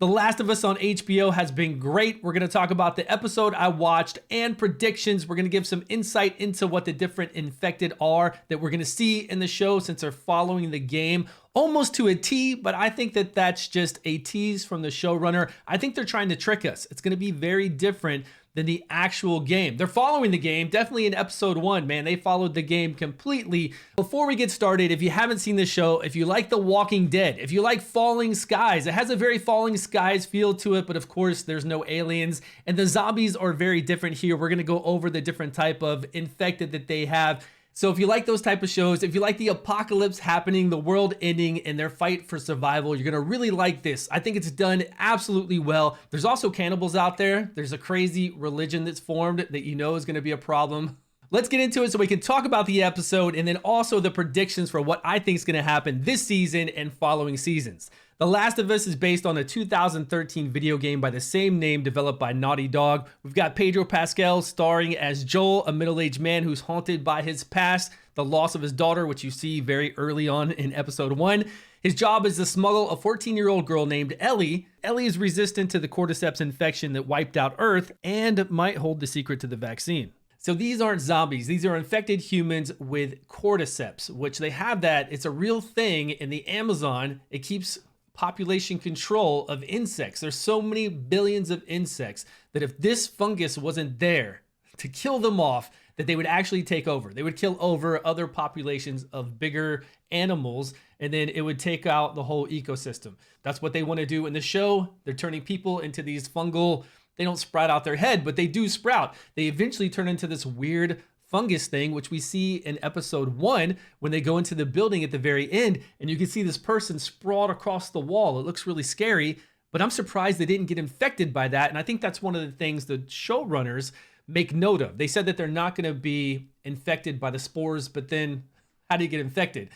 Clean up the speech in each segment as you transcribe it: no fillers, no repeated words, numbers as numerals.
The Last of Us on HBO has been great. We're going to talk about the episode I watched and predictions. We're going to give some insight into what the different infected are that we're going to see in the show since they're following the game almost to a T, but I think that that's just a tease from the showrunner. I think they're trying to trick us. It's going to be very different than the actual game. They're following the game, definitely in episode 1, man. They followed the game completely. Before we get started, if you haven't seen the show, if you like The Walking Dead, if you like Falling Skies, it has a very Falling Skies feel to it, but of course there's no aliens, and the zombies are very different here. We're gonna go over the different type of infected that they have. So if you like those type of shows, if you like the apocalypse happening, the world ending, and their fight for survival, you're gonna really like this. I think it's done absolutely well. There's also cannibals out there. There's a crazy religion that's formed that you know is gonna be a problem. Let's get into it so we can talk about the episode and then also the predictions for what I think is gonna happen this season and following seasons. The Last of Us is based on a 2013 video game by the same name developed by Naughty Dog. We've got Pedro Pascal starring as Joel, a middle-aged man who's haunted by his past, the loss of his daughter, which you see very early on in episode 1. His job is to smuggle a 14-year-old girl named Ellie. Ellie is resistant to the cordyceps infection that wiped out Earth and might hold the secret to the vaccine. So these aren't zombies. These are infected humans with cordyceps, which they have that. It's a real thing in the Amazon. It keeps population control of insects. There's so many billions of insects that if this fungus wasn't there to kill them off, that they would actually take over. They would kill over other populations of bigger animals, and then it would take out the whole ecosystem. That's what they want to do in the show. They're turning people into these fungal, they don't sprout out their head, but they do sprout. They eventually turn into this weird fungus thing, which we see in episode 1 when they go into the building at the very end, and you can see this person sprawled across the wall. It looks really scary, but I'm surprised they didn't get infected by that. And I think that's one of the things the showrunners make note of. They said that they're not going to be infected by the spores, but then how do you get infected?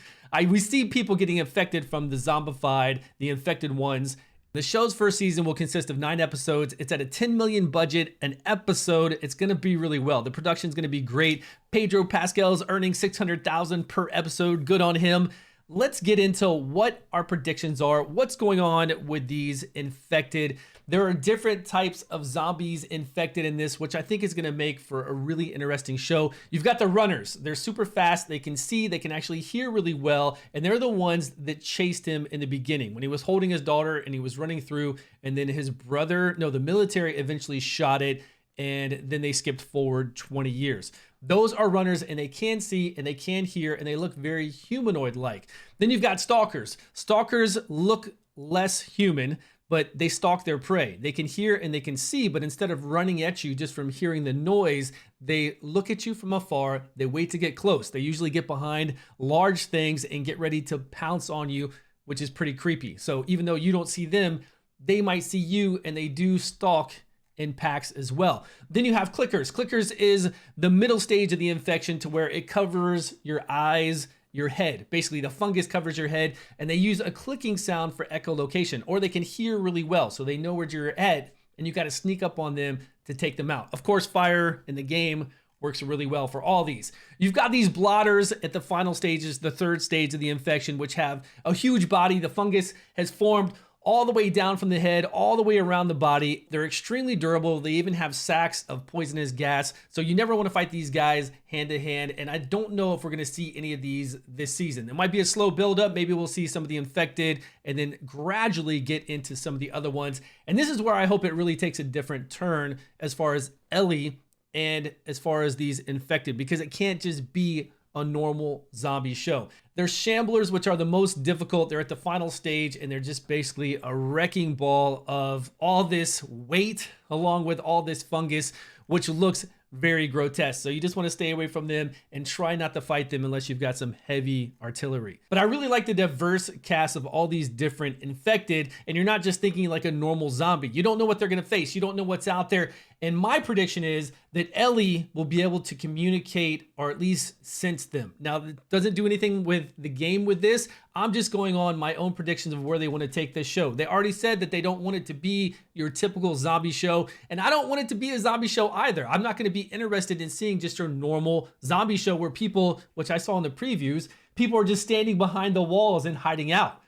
We see people getting infected from the zombified, the infected ones. The show's first season will consist of 9 episodes. It's at a $10 million budget an episode. It's going to be really well. The production's going to be great. Pedro Pascal's earning $600,000 per episode. Good on him. Let's get into what our predictions are. What's going on with these infected? There are different types of zombies infected in this, which I think is going to make for a really interesting show. You've got the runners. They're super fast. They can see, they can actually hear really well. And they're the ones that chased him in the beginning when he was holding his daughter and he was running through, and then his brother, no, the military eventually shot it, and then they skipped forward 20 years. Those are runners, and they can see and they can hear, and they look very humanoid-like. Then you've got stalkers. Stalkers look less human, but they stalk their prey. They can hear and they can see, but instead of running at you just from hearing the noise, they look at you from afar. They wait to get close. They usually get behind large things and get ready to pounce on you, which is pretty creepy. So even though you don't see them, they might see you, and they do stalk in packs as well. Then you have clickers. Clickers is the middle stage of the infection to where it covers your eyes, your head. Basically, the fungus covers your head, and they use a clicking sound for echolocation, or they can hear really well, so they know where you're at, and you got to sneak up on them to take them out. Of course, fire in the game works really well for all these. You've got these blotters at the final stages, the third stage of the infection, which have a huge body. The fungus has formed all the way down from the head, all the way around the body. They're extremely durable. They even have sacks of poisonous gas. So you never want to fight these guys hand to hand. And I don't know if we're going to see any of these this season. It might be a slow buildup. Maybe we'll see some of the infected and then gradually get into some of the other ones. And this is where I hope it really takes a different turn as far as Ellie and as far as these infected, because it can't just be a normal zombie show. There's shamblers, which are the most difficult. They're at the final stage, and they're just basically a wrecking ball of all this weight along with all this fungus, which looks very grotesque. So you just want to stay away from them and try not to fight them unless you've got some heavy artillery. But I really like the diverse cast of all these different infected, and you're not just thinking like a normal zombie. You don't know what they're going to face. You don't know what's out there. And my prediction is that Ellie will be able to communicate or at least sense them. Now, it doesn't do anything with the game with this. I'm just going on my own predictions of where they want to take this show. They already said that they don't want it to be your typical zombie show, and I don't want it to be a zombie show either. I'm not going to be interested in seeing just your normal zombie show where people, which I saw in the previews, people are just standing behind the walls and hiding out.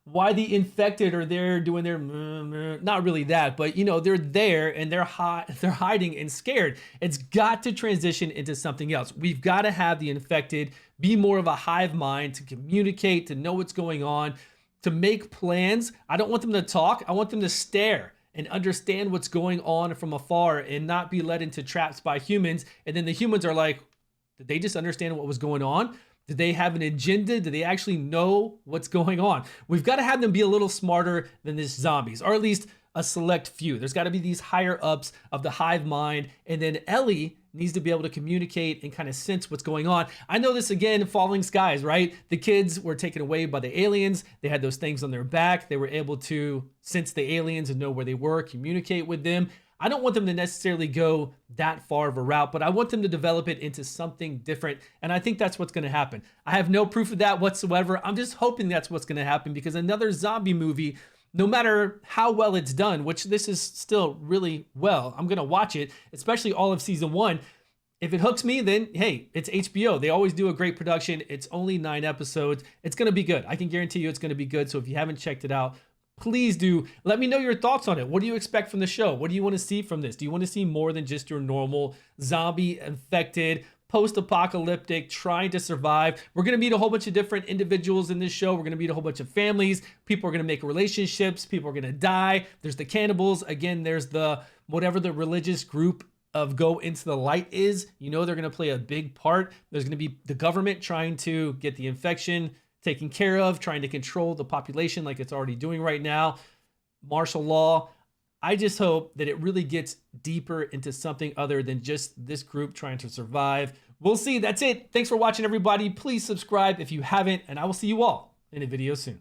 why the infected are there doing their not really that, but you know, they're there and they're hiding and scared. It's got to transition into something else. We've got to have the infected be more of a hive mind to communicate, to know what's going on, to make plans. I don't want them to talk. I want them to stare and understand what's going on from afar and not be led into traps by humans. And then the humans are like, did they just understand what was going on? Did they have an agenda? Do they actually know what's going on? We've got to have them be a little smarter than this zombies, or at least a select few. There's got to be these higher ups of the hive mind. And then Ellie needs to be able to communicate and kind of sense what's going on. I know this again, Falling Skies, right? The kids were taken away by the aliens. They had those things on their back. They were able to sense the aliens and know where they were, communicate with them. I don't want them to necessarily go that far of a route, but I want them to develop it into something different. And I think that's what's going to happen. I have no proof of that whatsoever. I'm just hoping that's what's going to happen, because another zombie movie, no matter how well it's done, which this is still really well, I'm going to watch it, especially all of season 1. If it hooks me, then hey, it's HBO. They always do a great production. It's only 9 episodes. It's going to be good. I can guarantee you it's going to be good. So if you haven't checked it out, please do let me know your thoughts on it. What do you expect from the show? What do you want to see from this? Do you want to see more than just your normal zombie infected, post-apocalyptic, trying to survive? We're going to meet a whole bunch of different individuals in this show. We're going to meet a whole bunch of families. People are going to make relationships. People are going to die. There's the cannibals. Again, there's the whatever the religious group of Go Into the Light is. You know, they're going to play a big part. There's going to be the government trying to get the infection taken care of, trying to control the population like it's already doing right now. Martial law. I just hope that it really gets deeper into something other than just this group trying to survive. We'll see. That's it. Thanks for watching, everybody. Please subscribe if you haven't, and I will see you all in a video soon.